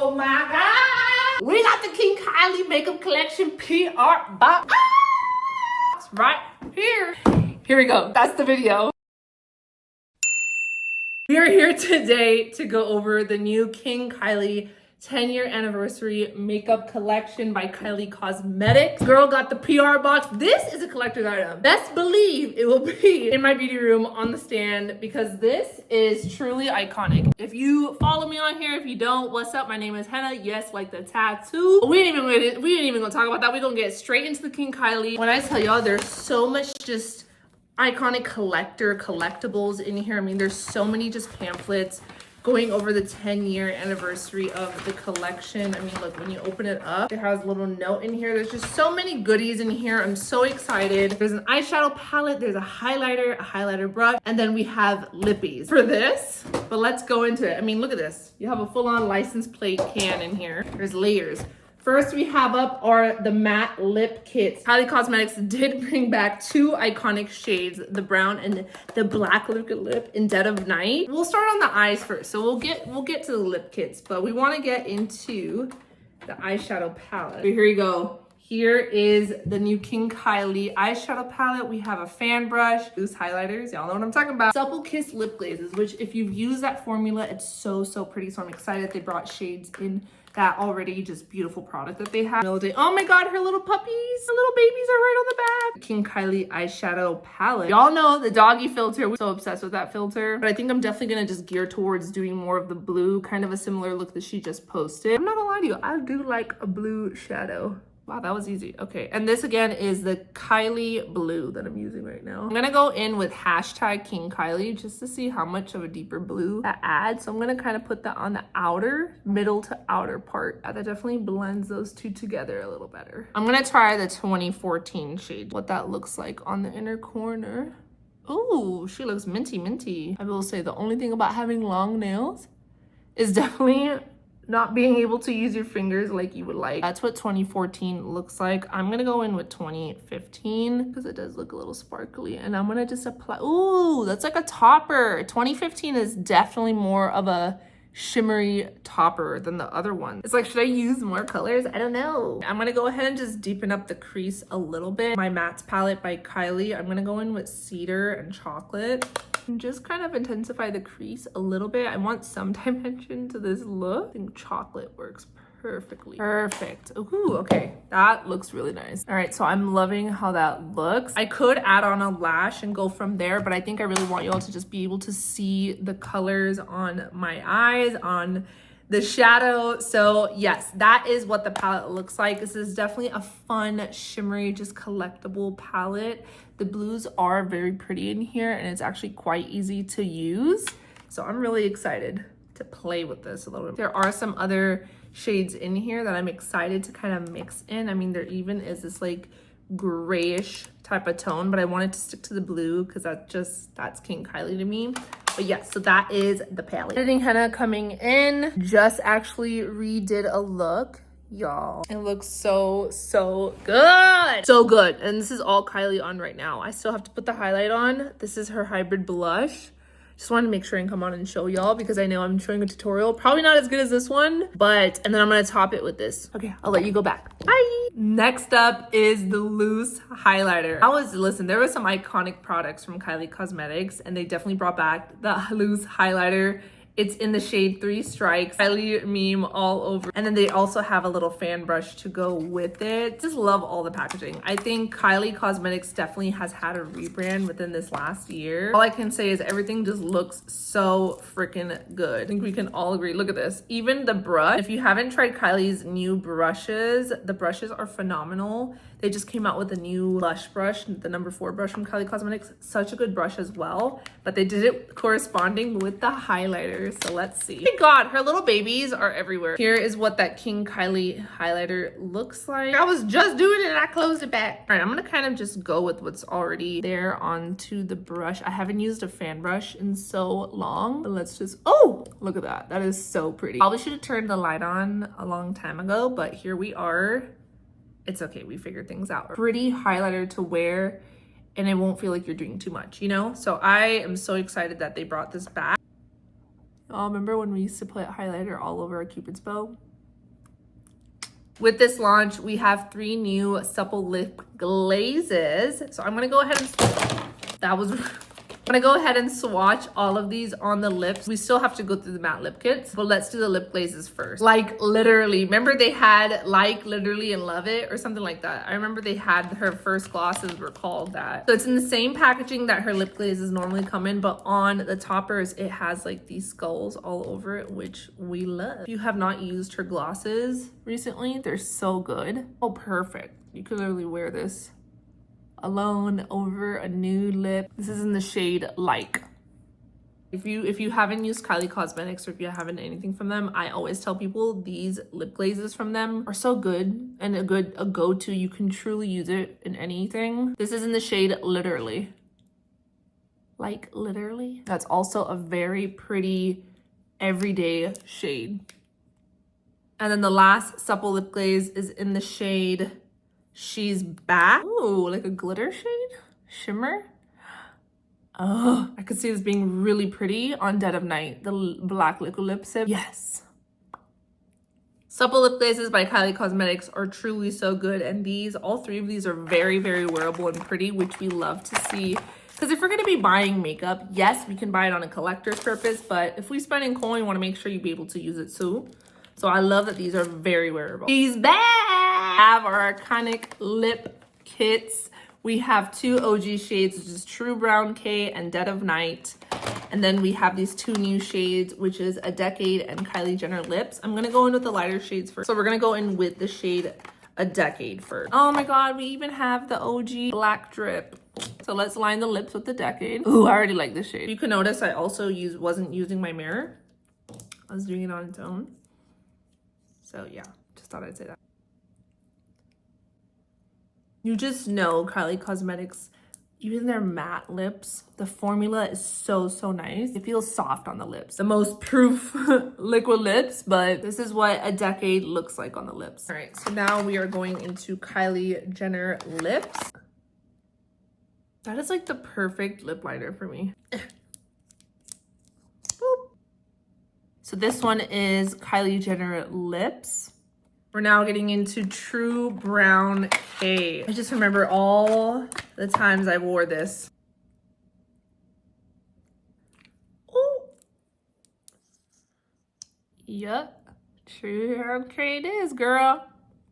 Oh my God. We got the King Kylie Makeup Collection PR Box right here. Here we go. That's the video. We are here today to go over the new King Kylie 10-year anniversary makeup collection by Kylie Cosmetics. Girl got the PR box. This is a collector's item. Best believe it will be in my beauty room on the stand because this is truly iconic. If you follow me on here, if you don't, what's up? My name is Henna. Yes, like the tattoo. We ain't even gonna talk about that. We're gonna get straight into the King Kylie. When I tell y'all, there's so much just iconic collectibles in here. I mean, there's so many just pamphlets going over the 10-year anniversary of the collection. I mean, look, when you open it up, it has a little note in here. There's just so many goodies in here. I'm so excited. There's an eyeshadow palette, there's a highlighter brush, and then we have lippies for this. But let's go into it. I mean, look at this. You have a full-on license plate can in here. There's layers. First we have up are the matte lip kits. Kylie Cosmetics did bring back two iconic shades, the brown and the black liquid lip in Dead of Night. We'll start on the eyes first. So we'll get to the lip kits, but we want to get into the eyeshadow palette. So here you go. Here is the new King Kylie eyeshadow palette. We have a fan brush, loose highlighters. Y'all know what I'm talking about. Supple Kiss lip glazes, which if you've used that formula, it's so pretty. So I'm excited they brought shades in that already just beautiful product that they have. Oh my God, her little puppies, her little babies are right on the back. King Kylie eyeshadow palette. Y'all know the doggy filter. We're so obsessed with that filter. But I think I'm definitely gonna just gear towards doing more of the blue, kind of a similar look that she just posted. I'm not gonna lie to you, I do like a blue shadow. Wow, that was easy. Okay, and this again is the Kylie blue that I'm using right now. I'm gonna go in with hashtag King Kylie just to see how much of a deeper blue that adds. So I'm gonna kind of put that on the outer, middle to outer part. That definitely blends those two together a little better. I'm gonna try the 2014 shade, what that looks like on the inner corner. Ooh, she looks minty. I will say the only thing about having long nails is definitely not being able to use your fingers like you would like. That's what 2014 looks like. I'm gonna go in with 2015 because it does look a little sparkly, and I'm gonna just apply. Ooh, that's like a topper. 2015 is definitely more of a shimmery topper than the other one. It's like, should I use more colors? I don't know. I'm gonna go ahead and just deepen up the crease a little bit. My mattes palette by Kylie, I'm gonna go in with cedar and chocolate and just kind of intensify the crease a little bit. I want some dimension to this look. I think chocolate works perfectly. Perfect. Ooh, okay. That looks really nice. All right, so I'm loving how that looks. I could add on a lash and go from there, but I think I really want you all to just be able to see the colors on my eyes, on the shadow. So yes, that is what the palette looks like. This is definitely a fun, shimmery, just collectible palette. The blues are very pretty in here, and it's actually quite easy to use. So I'm really excited to play with this a little bit. There are some other shades in here that I'm excited to kind of mix in. I mean, there even is this like grayish type of tone, but I wanted to stick to the blue because that's King Kylie to me. But yeah, so that is the palette. Editing henna coming in. Just actually redid a look, y'all. It looks so good. So good. And this is all Kylie on right now. I still have to put the highlight on. This is her hybrid blush. Just wanted to make sure and come on and show y'all because I know I'm showing a tutorial. Probably not as good as this one, but, and then I'm gonna top it with this. Okay, I'll let you go back. Bye. Next up is the loose highlighter. Listen, there were some iconic products from Kylie Cosmetics and they definitely brought back the loose highlighter. It's in the shade 3 Strikes. Kylie meme all over. And then they also have a little fan brush to go with it. Just love all the packaging. I think Kylie Cosmetics definitely has had a rebrand within this last year. All I can say is everything just looks so freaking good. I think we can all agree. Look at this. Even the brush. If you haven't tried Kylie's new brushes, the brushes are phenomenal. They just came out with a new blush brush, the number 4 brush from Kylie Cosmetics. Such a good brush as well, but they did it corresponding with the highlighter. So let's see. Oh my God, her little babies are everywhere. Here is what that King Kylie highlighter looks like. I was just doing it and I closed it back. All right, I'm gonna kind of just go with what's already there onto the brush. I haven't used a fan brush in so long. But let's just, oh, look at that. That is so pretty. Probably should have turned the light on a long time ago, but here we are. It's okay, we figured things out. Pretty highlighter to wear and it won't feel like you're doing too much, you know? So I am so excited that they brought this back. Oh, remember when we used to put highlighter all over our Cupid's bow? With this launch, we have 3 new Supple lip glazes. So I'm gonna go ahead and I'm gonna go ahead and swatch all of these on the lips. We still have to go through the matte lip kits, but let's do the lip glazes first. Like literally, remember they had Like Literally and Love It or something like that. I remember they had her first glosses were called that. So it's in the same packaging that her lip glazes normally come in, but on the toppers, it has like these skulls all over it, which we love. If you have not used her glosses recently, they're so good. Oh, perfect. You could literally wear this alone over a nude lip. This is in the shade Like. If you haven't used Kylie Cosmetics or if you haven't anything from them, I always tell people these lip glazes from them are so good and a go-to. You can truly use it in anything. This is in the shade Literally. Like Literally. That's also a very pretty everyday shade. And then the last Supple lip glaze is in the shade She's Back. Ooh, like a glitter shade? Shimmer? Oh, I could see this being really pretty on Dead of Night. The black liquid lipstick. Yes. Supple lip glazes by Kylie Cosmetics are truly so good. And these, all 3 of these are very, very wearable and pretty, which we love to see. Because if we're going to be buying makeup, yes, we can buy it on a collector's purpose. But if we spend in coin, you want to make sure you be able to use it too. So I love that these are very wearable. She's back! We have our iconic lip kits. We have 2 OG shades, which is True Brown K and Dead of Night. And then we have these 2 new shades, which is A Decade and Kylie Jenner Lips. I'm gonna go in with the lighter shades first. So we're gonna go in with the shade A Decade first. Oh my God, we even have the OG black drip. So let's line the lips with the Decade. Ooh, I already like this shade. You can notice I also wasn't using my mirror. I was doing it on its own. So yeah, just thought I'd say that. You just know Kylie Cosmetics, even their matte lips, the formula is so, so nice. It feels soft on the lips. The most proof liquid lips, but this is what A Decade looks like on the lips. All right, so now we are going into Kylie Jenner lips. That is like the perfect lip liner for me. So this one is Kylie Jenner lips. We're now getting into True Brown K. I just remember all the times I wore this. Oh. Yup. True Brown K it is, girl.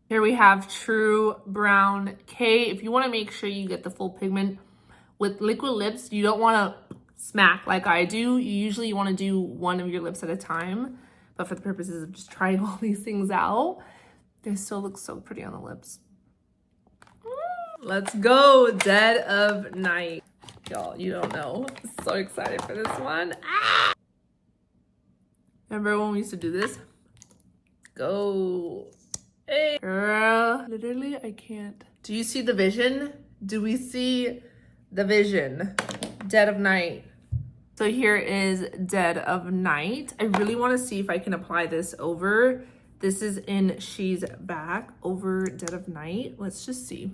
Here we have True Brown K. If you want to make sure you get the full pigment with liquid lips, you don't want to smack like I do. You want to do one of your lips at a time, but for the purposes of just trying all these things out, they still look so pretty on the lips. Let's go, Dead of Night. Y'all, you don't know. I'm so excited for this one. Ah! Remember when we used to do this? Go. Hey, girl. Literally, I can't. Do you see the vision? Do we see the vision? Dead of Night. So here is Dead of Night. I really want to see if I can apply this over. This is in She's Back over Dead of Night. Let's just see.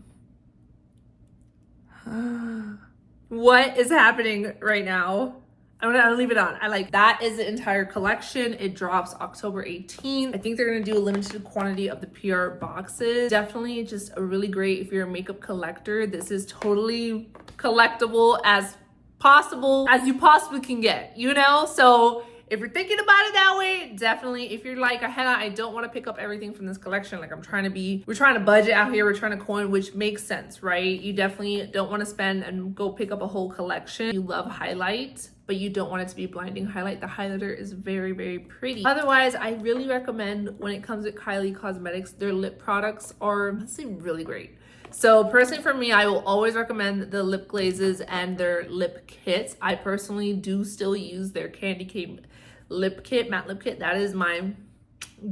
What is happening right now? I'm gonna leave it on. I like that is the entire collection. It drops October 18th. I think they're gonna do a limited quantity of the PR boxes. Definitely just a really great, if you're a makeup collector, this is totally collectible as possible as you possibly can get, you know? So if you're thinking about it that way, definitely. If you're like, Hannah, I don't want to pick up everything from this collection. Like we're trying to budget out here. We're trying to coin, which makes sense, right? You definitely don't want to spend and go pick up a whole collection. You love highlight, but you don't want it to be blinding highlight. The highlighter is very, very pretty. Otherwise, I really recommend when it comes to Kylie Cosmetics, their lip products are honestly really great. So personally for me, I will always recommend the lip glazes and their lip kits. I personally do still use their Candy Cane lip kit, matte lip kit. That is my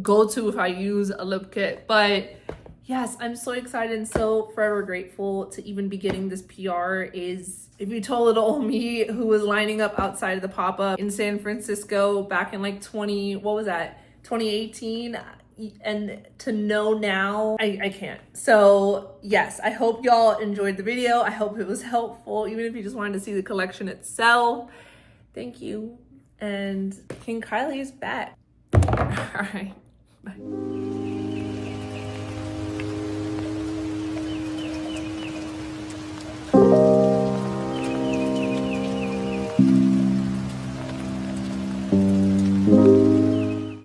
go-to if I use a lip kit. But yes, I'm so excited and so forever grateful to even be getting this PR. Is if you told little old me who was lining up outside of the pop-up in San Francisco back in like 2018, and to know now, I can't. So yes, I hope y'all enjoyed the video. I hope it was helpful, even if you just wanted to see the collection itself. Thank you. And King Kylie is back. All right, bye.